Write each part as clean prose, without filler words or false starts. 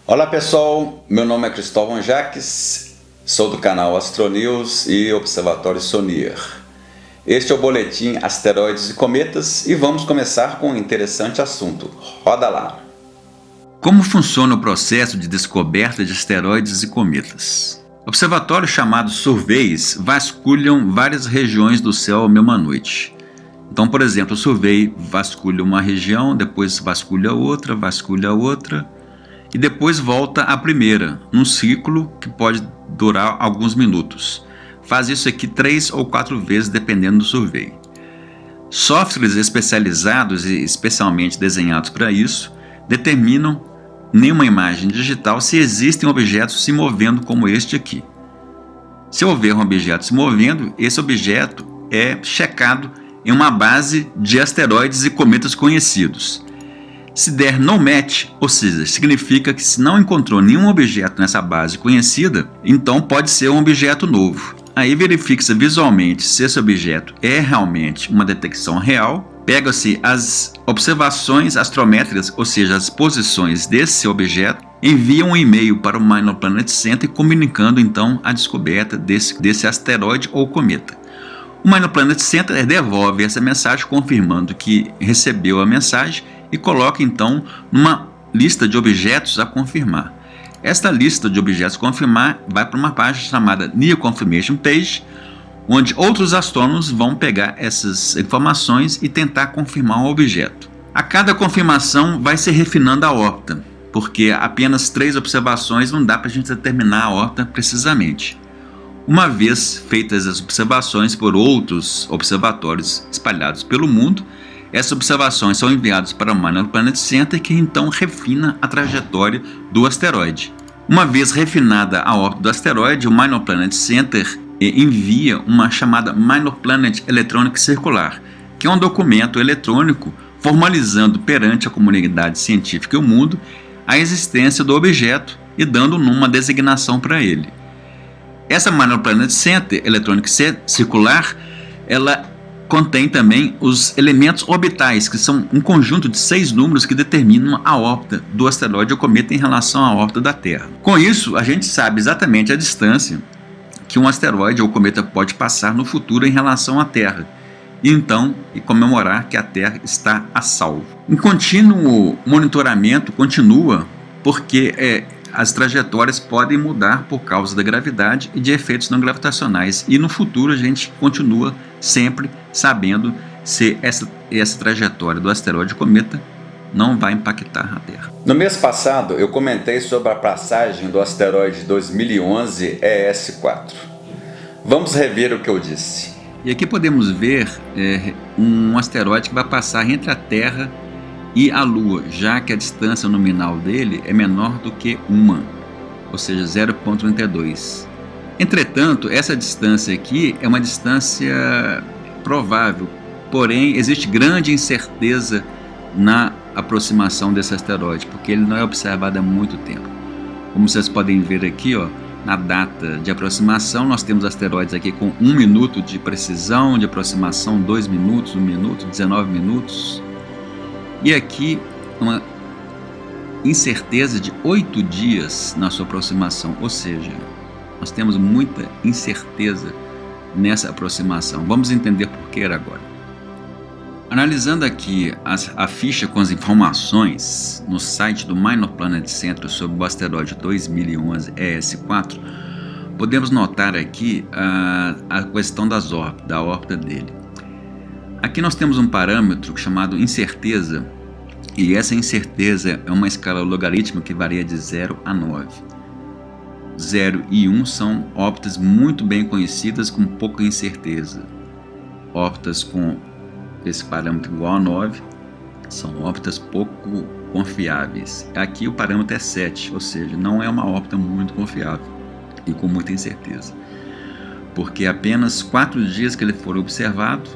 Olá pessoal, meu nome é Cristóvão Jaques, sou do canal Astronews e Observatório Sonier. Este é o boletim Asteroides e Cometas e vamos começar com um interessante assunto. Roda lá! Como funciona o processo de descoberta de asteroides e cometas? Observatórios chamados surveys vasculham várias regiões do céu à mesma noite. Então, por exemplo, o survey vasculha uma região, depois vasculha outra e depois volta à primeira, num ciclo que pode durar alguns minutos. Faz isso aqui 3 ou 4 vezes, dependendo do survey. Softwares especializados e especialmente desenhados para isso determinam em uma imagem digital se existem objetos se movendo como este aqui. Se houver um objeto se movendo, esse objeto é checado em uma base de asteroides e cometas conhecidos. Se der no match, ou seja, significa que se não encontrou nenhum objeto nessa base conhecida, então pode ser um objeto novo. Aí verifica-se visualmente se esse objeto é realmente uma detecção real, pega-se as observações astrométricas, ou seja, as posições desse objeto, envia um e-mail para o Minor Planet Center comunicando então a descoberta desse asteroide ou cometa. O Minor Planet Center devolve essa mensagem confirmando que recebeu a mensagem e coloca então numa lista de objetos a confirmar. Esta lista de objetos a confirmar vai para uma página chamada Near Confirmation Page, onde outros astrônomos vão pegar essas informações e tentar confirmar um objeto. A cada confirmação vai se refinando a órbita, porque apenas 3 observações não dá para a gente determinar a órbita precisamente. Uma vez feitas as observações por outros observatórios espalhados pelo mundo, essas observações são enviadas para o Minor Planet Center, que então refina a trajetória do asteroide. Uma vez refinada a órbita do asteroide, o Minor Planet Center envia uma chamada Minor Planet Electronic Circular, que é um documento eletrônico formalizando perante a comunidade científica e o mundo a existência do objeto e dando uma designação para ele. Essa Minor Planet Center Electronic Circular, ela contém também os elementos orbitais, que são um conjunto de 6 números que determinam a órbita do asteroide ou cometa em relação à órbita da Terra. Com isso, a gente sabe exatamente a distância que um asteroide ou cometa pode passar no futuro em relação à Terra, e então comemorar que a Terra está a salvo. Um contínuo monitoramento continua, porque as trajetórias podem mudar por causa da gravidade e de efeitos não gravitacionais, e no futuro a gente continua sempre sabendo se essa trajetória do asteroide ou cometa não vai impactar a Terra. No mês passado eu comentei sobre a passagem do asteroide 2011 ES4. Vamos rever o que eu disse. E aqui podemos ver um asteroide que vai passar entre a Terra e a Lua, já que a distância nominal dele é menor do que 1, ou seja, 0,32. Entretanto, essa distância aqui é uma distância provável, porém existe grande incerteza na aproximação desse asteroide, porque ele não é observado há muito tempo. Como vocês podem ver aqui, na data de aproximação, nós temos asteroides aqui com 1 minuto de precisão, de aproximação 2 minutos, 1 minuto, 19 minutos. E aqui uma incerteza de 8 dias na sua aproximação, ou seja, nós temos muita incerteza nessa aproximação. Vamos entender por que agora. Analisando aqui a ficha com as informações no site do Minor Planet Center sobre o asteroide 2011 ES4, podemos notar aqui a questão da órbita dele. Aqui nós temos um parâmetro chamado incerteza, e essa incerteza é uma escala logarítmica que varia de 0 a 9. 0 e 1 são órbitas muito bem conhecidas com pouca incerteza. Órbitas com esse parâmetro igual a 9 são órbitas pouco confiáveis. Aqui o parâmetro é 7, ou seja, não é uma órbita muito confiável e com muita incerteza, porque apenas 4 dias que ele foi observado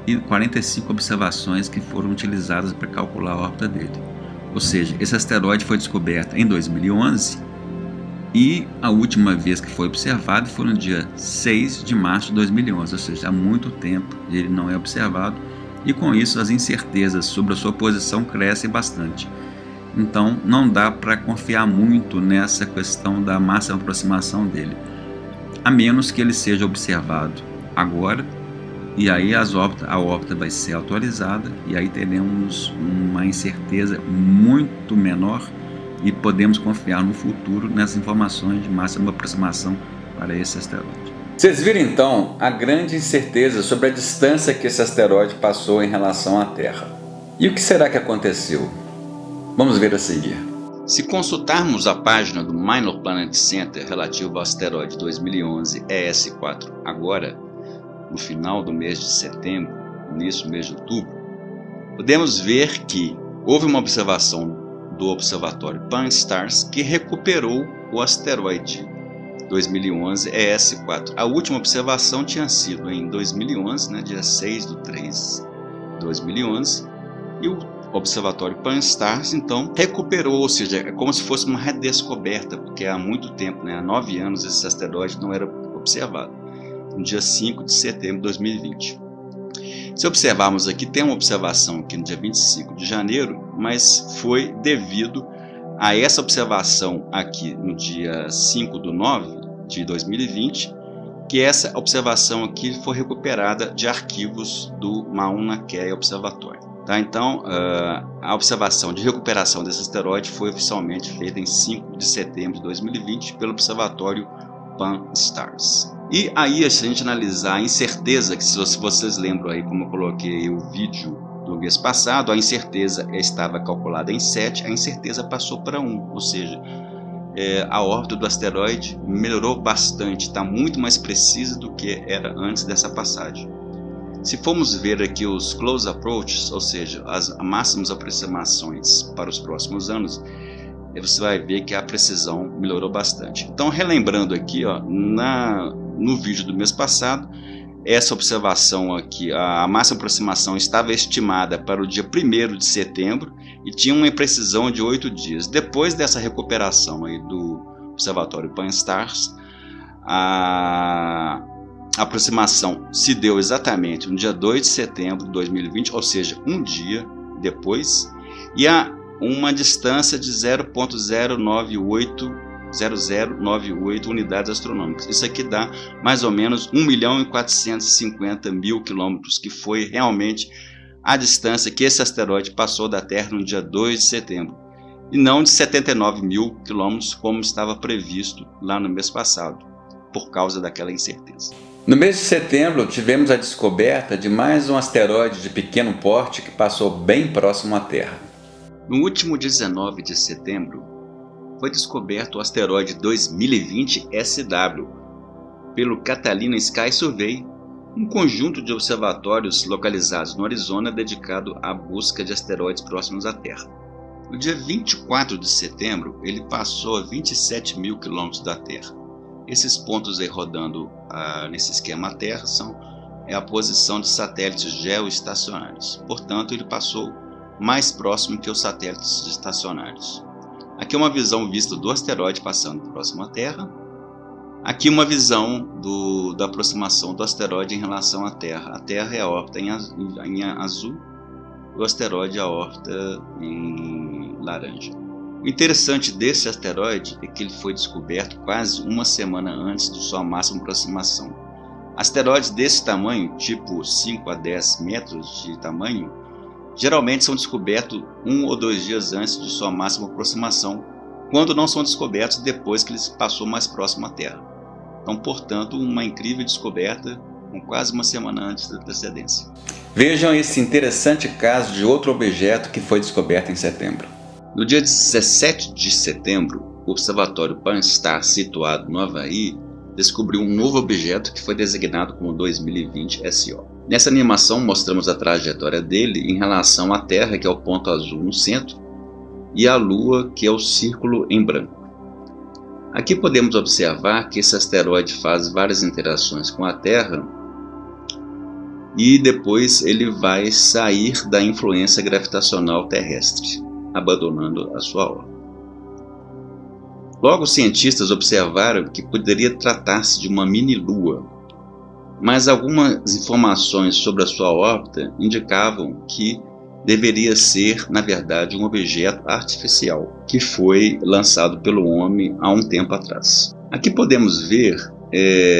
e 45 observações que foram utilizadas para calcular a órbita dele. Ou seja, esse asteroide foi descoberto em 2011 e a última vez que foi observado foi no dia 6 de março de 2011, ou seja, há muito tempo ele não é observado, e com isso as incertezas sobre a sua posição crescem bastante. Então não dá para confiar muito nessa questão da máxima aproximação dele, a menos que ele seja observado agora, e aí a órbita vai ser atualizada, e aí teremos uma incerteza muito menor e podemos confiar no futuro nessas informações de máxima aproximação para esse asteroide. Vocês viram então a grande incerteza sobre a distância que esse asteroide passou em relação à Terra. E o que será que aconteceu? Vamos ver a seguir. Se consultarmos a página do Minor Planet Center relativo ao asteroide 2011 ES4 agora, no final do mês de setembro, início do mês de outubro, podemos ver que houve uma observação do observatório Pan-STARRS que recuperou o asteroide 2011 ES4. A última observação tinha sido em 2011, dia 6/3 de 2011, e o observatório Pan-STARRS então recuperou, ou seja, é como se fosse uma redescoberta, porque há muito tempo, há 9 anos, esse asteroide não era observado, no dia 5 de setembro de 2020. Se observarmos aqui, tem uma observação aqui no dia 25 de janeiro, mas foi devido a essa observação aqui no dia 5/9 de 2020, que essa observação aqui foi recuperada de arquivos do Mauna Kea Observatório. Então, a observação de recuperação desse asteroide foi oficialmente feita em 5 de setembro de 2020 pelo observatório Pan-STARRS. E aí, se a gente analisar a incerteza, que se vocês lembram aí como eu coloquei o vídeo do mês passado, a incerteza estava calculada em 7, a incerteza passou para 1, ou seja, a órbita do asteroide melhorou bastante, está muito mais precisa do que era antes dessa passagem. Se formos ver aqui os close approaches, ou seja, as máximas aproximações para os próximos anos, você vai ver que a precisão melhorou bastante. Então, relembrando aqui, no vídeo do mês passado, essa observação aqui, a máxima aproximação estava estimada para o dia 1º de setembro e tinha uma imprecisão de 8 dias. Depois dessa recuperação aí do observatório Pan-STARRS, a aproximação se deu exatamente no dia 2 de setembro de 2020, ou seja, um dia depois, e há uma distância de 0,0098 unidades astronômicas. Isso aqui dá mais ou menos 1.450.000 quilômetros, que foi realmente a distância que esse asteroide passou da Terra no dia 2 de setembro, e não de 79.000 quilômetros como estava previsto lá no mês passado, por causa daquela incerteza. No mês de setembro, tivemos a descoberta de mais um asteroide de pequeno porte que passou bem próximo à Terra. No último 19 de setembro, foi descoberto o asteroide 2020 SW pelo Catalina Sky Survey, um conjunto de observatórios localizados no Arizona dedicado à busca de asteroides próximos à Terra. No dia 24 de setembro, ele passou a 27.000 quilômetros da Terra. Esses pontos aí rodando nesse esquema Terra é a posição de satélites geoestacionários. Portanto, ele passou mais próximo que os satélites estacionários. Aqui uma visão vista do asteroide passando próximo à Terra. Aqui uma visão da aproximação do asteroide em relação à Terra. A Terra é a órbita em azul e o asteroide é a órbita em laranja. O interessante desse asteroide é que ele foi descoberto quase uma semana antes de sua máxima aproximação. Asteroides desse tamanho, tipo 5 a 10 metros de tamanho, geralmente são descobertos 1 ou 2 dias antes de sua máxima aproximação, quando não são descobertos depois que ele passou mais próximo à Terra. Então, portanto, uma incrível descoberta com quase uma semana antes da antecedência. Vejam esse interessante caso de outro objeto que foi descoberto em setembro. No dia 17 de setembro, o observatório Pan-STARRS, situado no Havaí, descobriu um novo objeto que foi designado como 2020 SO. Nessa animação mostramos a trajetória dele em relação à Terra, que é o ponto azul no centro, e a Lua, que é o círculo em branco. Aqui podemos observar que esse asteroide faz várias interações com a Terra e depois ele vai sair da influência gravitacional terrestre, abandonando a sua órbita. Logo, os cientistas observaram que poderia tratar-se de uma mini-lua, mas algumas informações sobre a sua órbita indicavam que deveria ser, na verdade, um objeto artificial que foi lançado pelo homem há um tempo atrás. Aqui podemos ver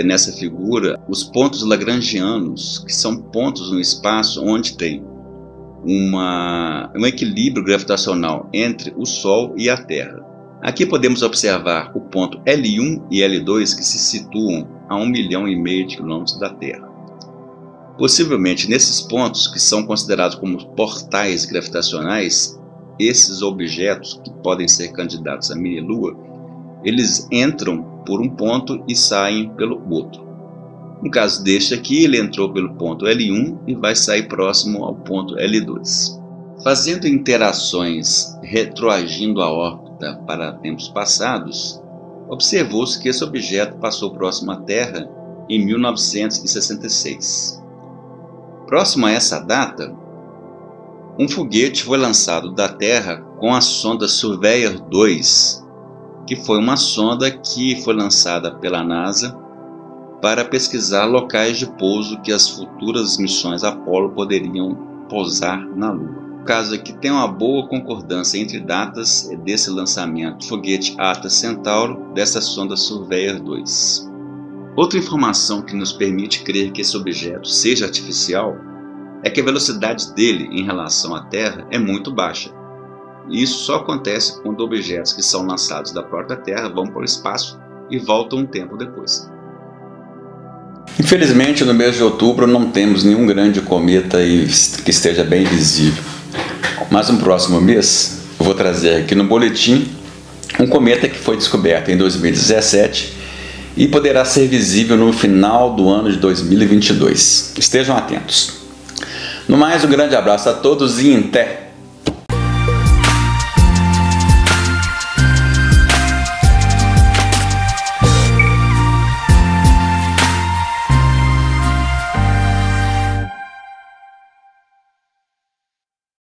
nessa figura os pontos lagrangianos, que são pontos no espaço onde tem um equilíbrio gravitacional entre o Sol e a Terra. Aqui podemos observar o ponto L1 e L2 que se situam a 1,5 milhão de quilômetros da Terra. Possivelmente nesses pontos, que são considerados como portais gravitacionais, esses objetos que podem ser candidatos à mini-lua, eles entram por um ponto e saem pelo outro. No caso deste aqui, ele entrou pelo ponto L1 e vai sair próximo ao ponto L2. Fazendo interações retroagindo a órbita para tempos passados, observou-se que esse objeto passou próximo à Terra em 1966. Próximo a essa data, um foguete foi lançado da Terra com a sonda Surveyor 2, que foi uma sonda que foi lançada pela NASA para pesquisar locais de pouso que as futuras missões Apollo poderiam pousar na Lua. No caso aqui tem uma boa concordância entre datas desse lançamento, foguete Atlas Centauro, dessa sonda Surveyor 2. Outra informação que nos permite crer que esse objeto seja artificial é que a velocidade dele em relação à Terra é muito baixa. E isso só acontece quando objetos que são lançados da própria Terra vão para o espaço e voltam um tempo depois. Infelizmente, no mês de outubro não temos nenhum grande cometa que esteja bem visível. Mas no próximo mês, eu vou trazer aqui no boletim um cometa que foi descoberto em 2017 e poderá ser visível no final do ano de 2022. Estejam atentos. No mais, um grande abraço a todos e em té!